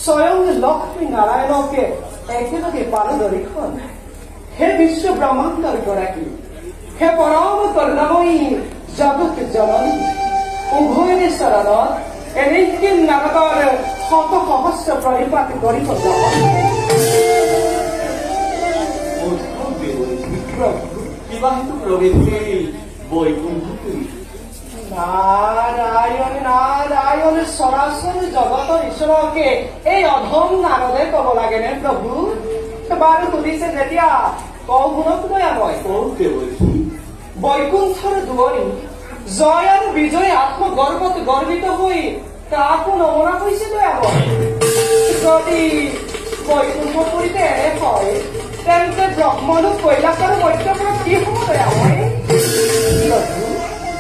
स्वयं लक्ष्मी नारायणকে একেলগে পালদরিখন হে বিশ্ব ব্রহ্মাণ্ডৰ গৰাকী হে পৰম কৰুণাময়ী জগত জননী উভয়ৰে চৰণত এনেকৈ নাৰদৰ শত সহস্ৰ প্ৰণিপাত কৰিব যাব বিবাহিত প্রবেশে বৈকুণ্ঠ নারায়ণ নারায়ণ সরাসরি জগতৰ ঈশ্বৰকে এই অধম নাৰদে কব লাগে নে প্ৰভু বাৰু সুধিছে যেতিয়া কৌগুণক দয়াময় বৈকুণ্ঠৰ দুৱৰী জয় আৰু বিজয় আত্মগৰ্বত গৰ্বিত হৈ কাকো নমনা কৰিছে দয়াময় যদি বৈকুণ্ঠপুৰীতে এনে হয় তেন্তে ব্ৰহ্মলোক কৈলাশ আৰু মৰ্ত্যপুৰত কি হ'ব দয়াময়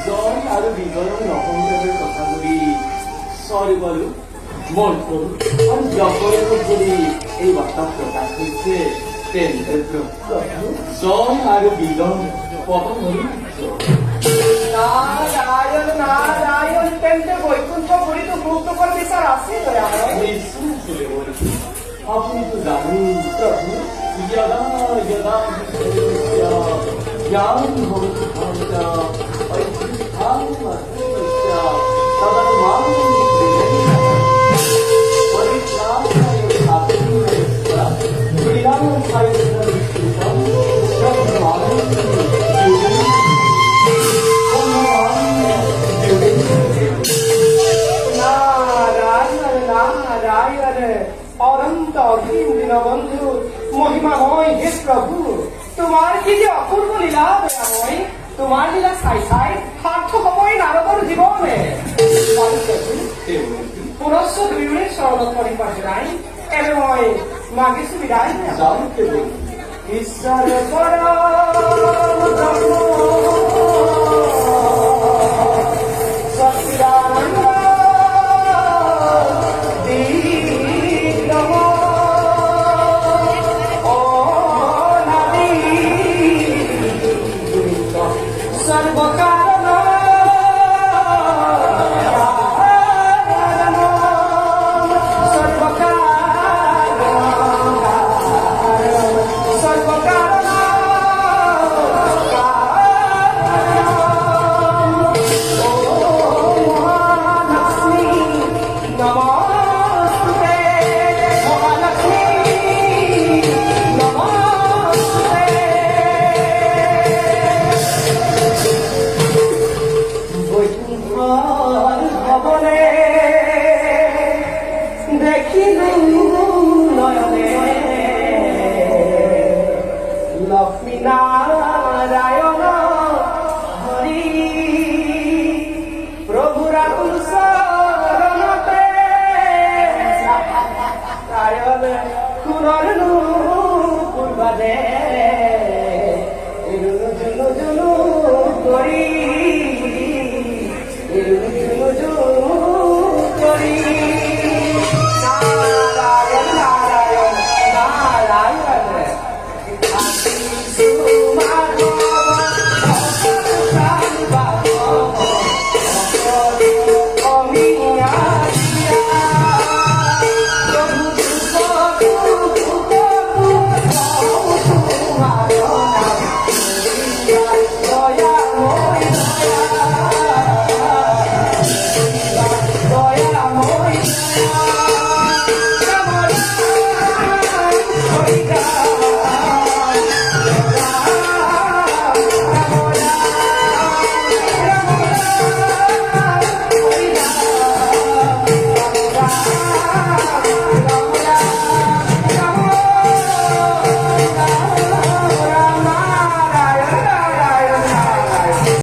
জয় আৰু বিজয়ৰ নসংযোগৰ কথাগুলি স্বৰ্গলো মৰ্ত্য আৰু জগতত যদি এই বাৰ্তা প্ৰকাশ হৈছে তেন্তে জয় আৰু বিজয় পতন নারায়ণ নারায়ণ তেন্তে বৈকুণ্ঠপুৰীতো গুৰুত্বপূৰ্ণ বিচাৰ আছে আপুনি তো জানেই প্ৰভু যদা যদা জ্ঞান ভৱতি ভাৰতা অনন্ত অসীম দীনবন্ধু মহিমাময় হে প্ৰভু তোমাৰ কি যে অপূৰ্ব লীলা দয়াময় তোমাৰ লীলা চাই চাই সাৰ্থক হবই নাৰদৰ জীৱনে পুনশ্চ দুয়োৰে চৰণত পৰিপাত নাই এনে মই মাগিছো বিদায় ঈশ্বৰ সচিদানন্দ লক্ষ্মী নারায়ণ হরি প্রভুর আকুল শরণতে নারায়ণ কুরন পূর্বাদে জুনু জুনু করি জুনু জুনু করি